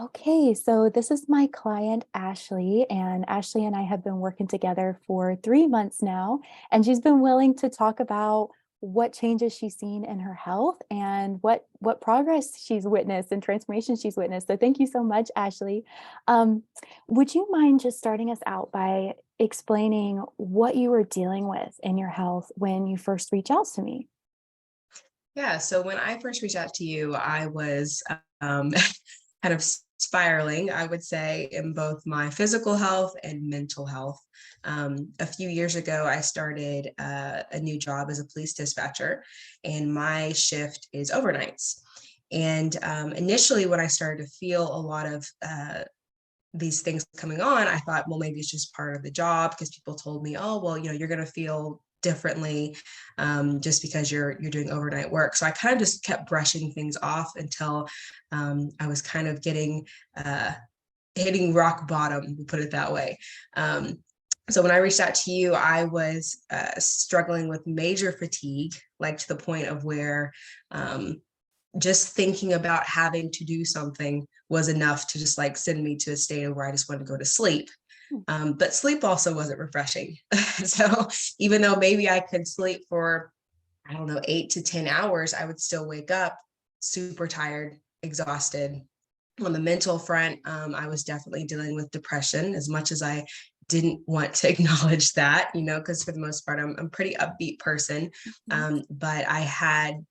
Okay, so this is my client, Ashley, and Ashley and I have been working together for 3 months now, and she's been willing to talk about what changes she's seen in her health and what progress she's witnessed and transformation she's witnessed. So thank you so much, Ashley. Um, would you mind just starting us out by explaining what you were dealing with in your health when you first reached out to me? Yeah, so when I first reached out to you, I was um, kind of spiraling, I would say, in both my physical health and mental health. A few years ago, I started a new job as a police dispatcher, and my shift is overnights. And initially, when I started to feel a lot of these things coming on, I thought, well, maybe it's just part of the job because people told me, oh, well, you're going to feel differently just because you're doing overnight work. So I kind of just kept brushing things off until I was kind of getting hitting rock bottom, we'll put it that way. So when I reached out to you, I was struggling with major fatigue, like to the point of where just thinking about having to do something was enough to just like send me to a state of where I just wanted to go to sleep. But sleep also wasn't refreshing. So even though maybe I could sleep for, I don't know, 8 to 10 hours, I would still wake up super tired, exhausted. On the mental front, I was definitely dealing with depression as much as I didn't want to acknowledge that, because for the most part, I'm a pretty upbeat person. Mhm. But I had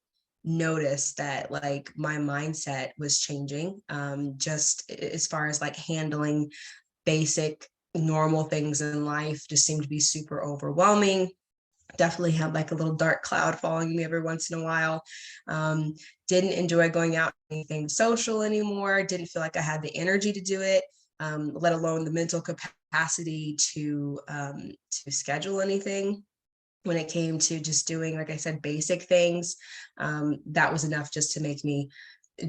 noticed that like my mindset was changing, just as far as like handling basic normal things in life just seemed to be super overwhelming. Definitely had like a little dark cloud following me every once in a while. um, didn't enjoy going out anything social anymore, didn't feel like I had the energy to do it, let alone the mental capacity to schedule anything. When it came to just doing, like I said, basic things, that was enough just to make me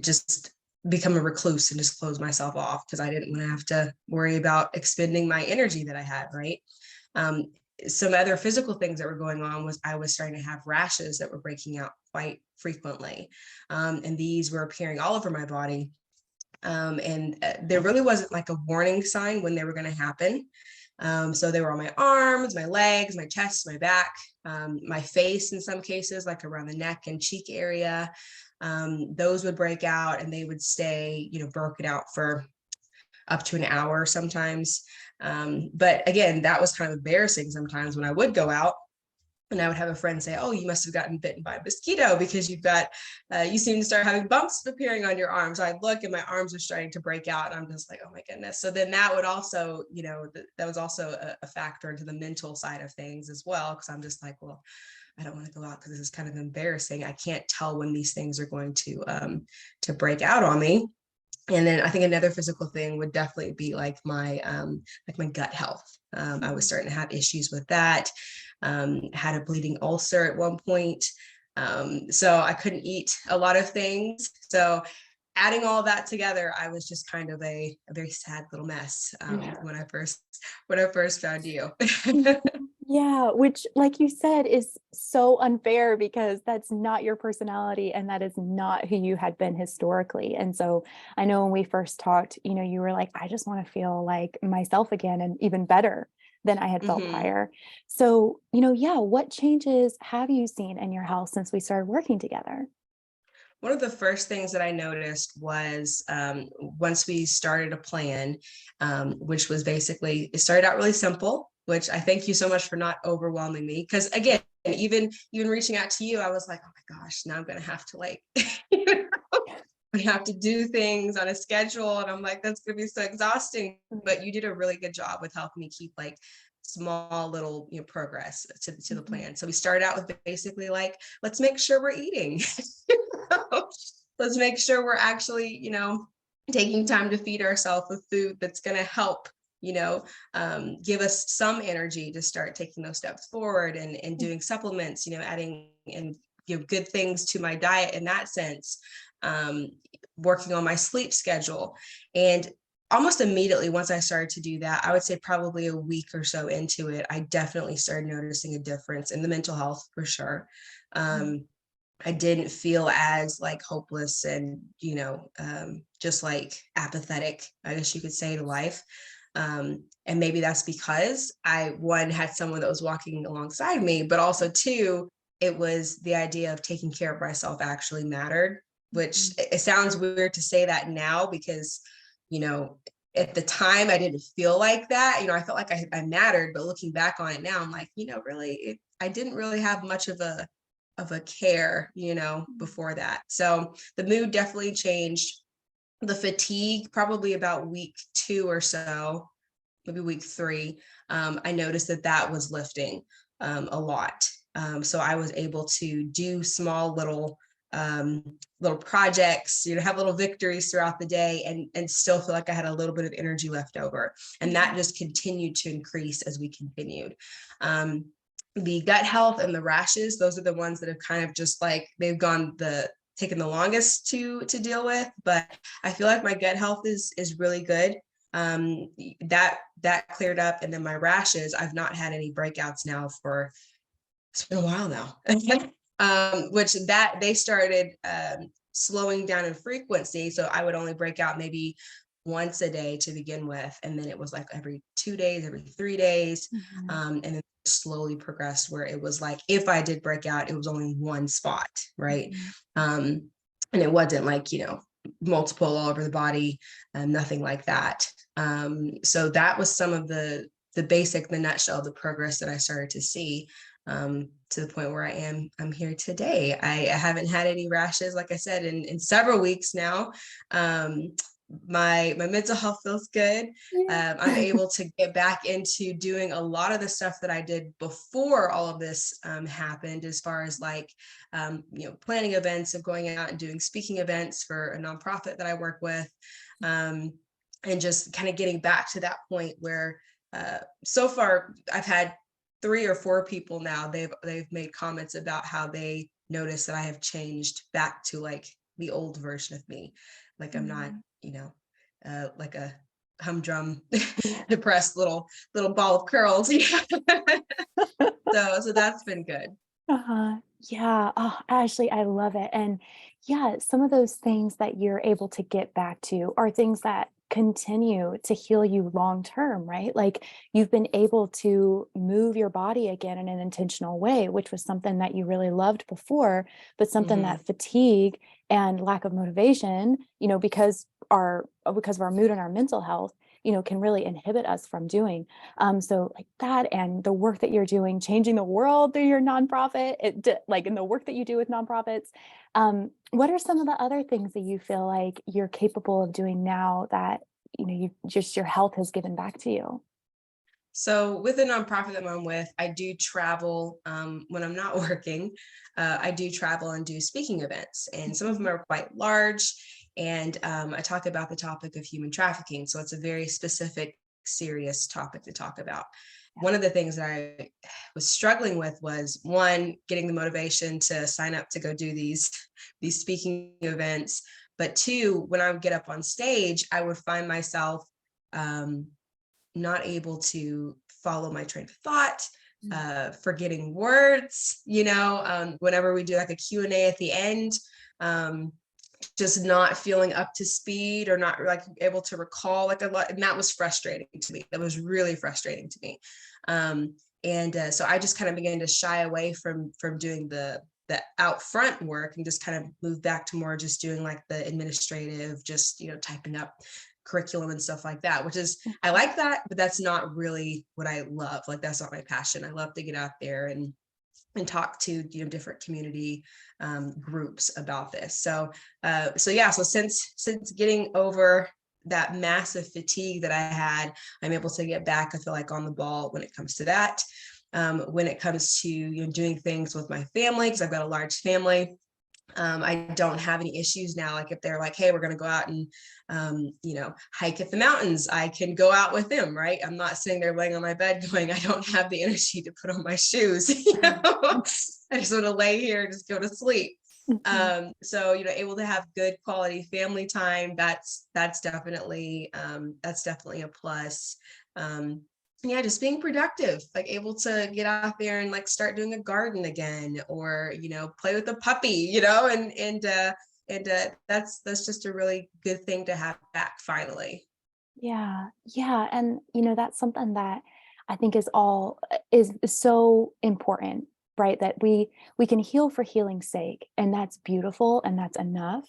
just become a recluse and just close myself off because I didn't want to have to worry about expending my energy that I had, right? Um, some other physical things that were going on was I was starting to have rashes that were breaking out quite frequently. And these were appearing all over my body. And there really wasn't like a warning sign when they were going to happen. So they were on my arms, my legs, my chest, my back, my face in some cases, like around the neck and cheek area. Those would break out and they would stay, broken out for up to an hour sometimes. But again, that was kind of embarrassing sometimes when I would go out and I would have a friend say, oh, you must have gotten bitten by a mosquito because you seem to start having bumps appearing on your arms. So I'd look and my arms are starting to break out. And I'm just like, oh my goodness. So then that would also, that was also a factor into the mental side of things as well. Cause I'm just like, well, I don't want to go out because this is kind of embarrassing. I can't tell when these things are going to break out on me. And then I think another physical thing would definitely be like my gut health. I was starting to have issues with that. Had a bleeding ulcer at one point. So I couldn't eat a lot of things. So adding all that together, I was just kind of a very sad little mess Yeah. when I first found you. Yeah, which, like you said, is so unfair because that's not your personality and that is not who you had been historically. And so I know when we first talked, you were like, I just want to feel like myself again and even better than I had felt Mhm. prior. So, yeah, what changes have you seen in your health since we started working together? One of the first things that I noticed was once we started a plan, which was basically, it started out really simple, which I thank you so much for not overwhelming me. Because again, even reaching out to you, I was like, oh my gosh, now I'm gonna have to like, you know, I have to do things on a schedule, and I'm like, that's gonna be so exhausting. But you did a really good job with helping me keep like small little progress to the Mhm. plan. So we started out with basically like, let's make sure we're eating. Let's make sure we're actually, taking time to feed ourselves with food that's going to help, give us some energy to start taking those steps forward, and doing supplements, adding and good things to my diet in that sense. Um, Working on my sleep schedule. And almost immediately, once I started to do that, I would say probably a week or so into it, I definitely started noticing a difference in the mental health for sure. Um, I didn't feel as like hopeless and, just like apathetic, I guess you could say, to life. And maybe that's because I, one, had someone that was walking alongside me, but also two, it was the idea of taking care of myself actually mattered, which Mhm. it sounds weird to say that now because, you know, at the time I didn't feel like that. I felt like I mattered, but looking back on it now, I'm like, really, I didn't really have much of a care, before that. So the mood definitely changed. The fatigue, probably about week 2 or so, maybe week 3, I noticed that that was lifting a lot. So I was able to do small um, little projects, have little victories throughout the day, and still feel like I had a little bit of energy left over. And that Mhm. just continued to increase as we continued. Um, the gut health and the rashes, those are the ones that have kind of just like they've gone the taken the longest to deal with, but I feel like my gut health is really good. That cleared up, and then my rashes, I've not had any breakouts now for, it's been a while now. Which that they started slowing down in frequency, so I would only break out maybe once a day to begin with, and then it was like every 2 days, every 3 days, Mhm. and then slowly progressed where it was like if I did break out, it was only one spot, right? Mhm. um, and it wasn't like multiple all over the body, nothing like that. So that was some of the nutshell of the progress that I started to see, to the point where I'm here today. I haven't had any rashes, like I said, in several weeks now. Um, my mental health feels good. I'm Yeah. able to get back into doing a lot of the stuff that I did before all of this happened, as far as like planning events, of going out and doing speaking events for a nonprofit that I work with, um, and just kind of getting back to that point where so far I've had 3 or 4 people now. They've made comments about how they notice that I have changed back to like the old version of me, like I'm not, Mhm. like a humdrum, depressed little ball of curls. So that's been good. Uh-huh. Yeah. Oh, Ashley, I love it. And yeah, some of those things that you're able to get back to are things that continue to heal you long term, right? Like you've been able to move your body again in an intentional way, which was something that you really loved before, but something Hmm. that fatigue and lack of motivation, because of our mood and our mental health, can really inhibit us from doing. So like that and the work that you're doing, changing the world through your nonprofit, like in the work that you do with nonprofits. What are some of the other things that you feel like you're capable of doing now that, you just your health has given back to you? So with the nonprofit that I'm with, I do travel when I'm not working. I do travel and do speaking events, and some of them Mhm. are quite large. And I talk about the topic of human trafficking. So it's a very specific, serious topic to talk about. Yeah. One of the things that I was struggling with was, one, getting the motivation to sign up to go do these speaking events. But two, when I would get up on stage, I would find myself um, not able to follow my train of thought, Mm. forgetting words, whenever we do like a Q&A at the end, um, just not feeling up to speed or not like able to recall like a lot. And that was frustrating to me. That was really frustrating to me. And so I just kind of began to shy away from doing the out front work and just kind of move back to more just doing like the administrative, just typing up curriculum and stuff like that, which is, I like that, but that's not really what I love. Like that's not my passion. I love to get out there and talk to different community groups about this. So yeah, so since getting over that massive fatigue that I had, I'm able to get back, I feel like, on the ball when it comes to that. When it comes to doing things with my family, because I've got a large family, I don't have any issues now. Like if they're like, hey, we're going to go out and, hike at the mountains, I can go out with them, right? I'm not sitting there laying on my bed going, I don't have the energy to put on my shoes. I just want to lay here and just go to sleep. Mhm. So, able to have good quality family time, that's definitely a plus. Um, yeah, just being productive, like able to get out there and like start doing a garden again, or play with a puppy, and that's just a really good thing to have back finally. Yeah, yeah, and, that's something that I think is all is so important, right? That we can heal for healing's sake, and that's beautiful and that's enough.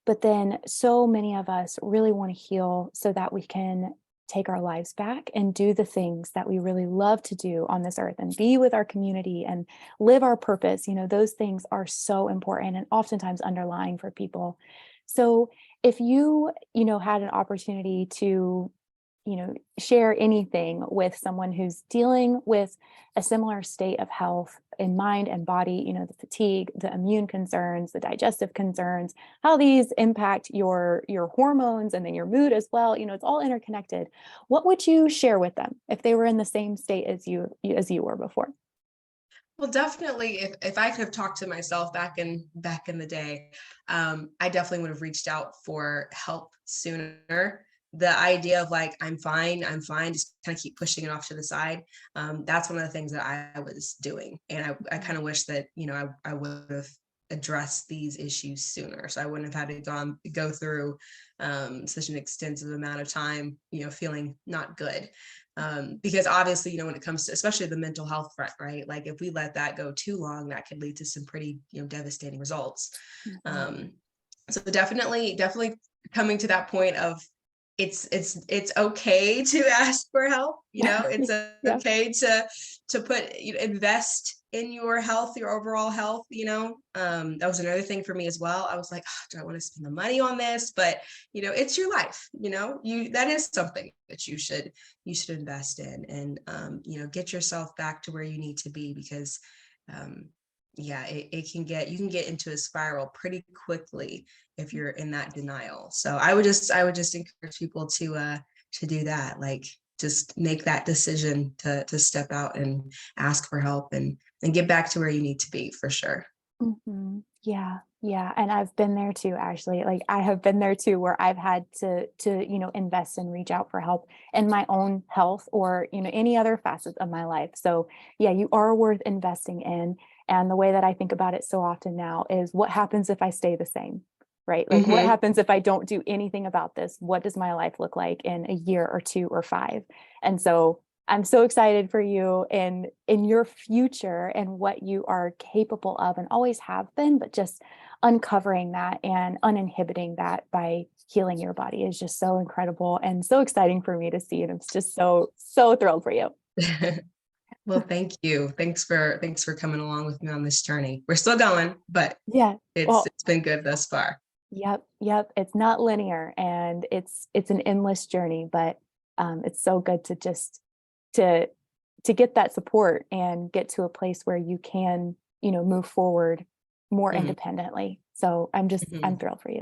But then so many of us really want to heal so that we can take our lives back and do the things that we really love to do on this earth and be with our community and live our purpose. Those things are so important and oftentimes underlying for people. So if you had an opportunity to, share anything with someone who's dealing with a similar state of health in mind and body, the fatigue, the immune concerns, the digestive concerns, how these impact your hormones and then your mood as well, it's all interconnected. What would you share with them if they were in the same state as you were before? Well, definitely, if I could have talked to myself back in the day, I definitely would have reached out for help sooner. The idea of like I'm fine, just kind of keep pushing it off to the side. That's one of the things that I was doing, and I kind of wish that I would have addressed these issues sooner, so I wouldn't have had to go through such an extensive amount of time, feeling not good. Because obviously, when it comes to especially the mental health front, right? Like if we let that go too long, that could lead to some pretty, devastating results. Mhm. Um, so definitely coming to that point of it's okay to ask for help. It's Yeah. okay to put invest in your health, your overall health. That was another thing for me as well. I was like, oh, do I want to spend the money on this? But it's your life. You that is something that you should invest in, and get yourself back to where you need to be, because um, yeah, you can get into a spiral pretty quickly if you're in that denial. So I would just encourage people to do that. Like just make that decision to step out and ask for help, and get back to where you need to be for sure. Yeah, yeah, and I've been there too, actually. Like I have been there too, where I've had to invest and reach out for help in my own health or any other facets of my life. So yeah, you are worth investing in. And the way that I think about it so often now is what happens if I stay the same, right? Like what Hmm. happens if I don't do anything about this? What does my life look like in a year or two or five? And so I'm so excited for you and in your future and what you are capable of and always have been, but just uncovering that and uninhibiting that by healing your body is just so incredible and so exciting for me to see. And I'm just so thrilled for you. Well, thank you. Thanks for coming along with me on this journey. We're still going, but Yeah. it's Well, it's been good thus far. yep, yep. It's not linear and it's an endless journey, but it's so good to just to to get that support and get to a place where you can, move forward more Mhm, independently. So I'm mhm. thrilled for you.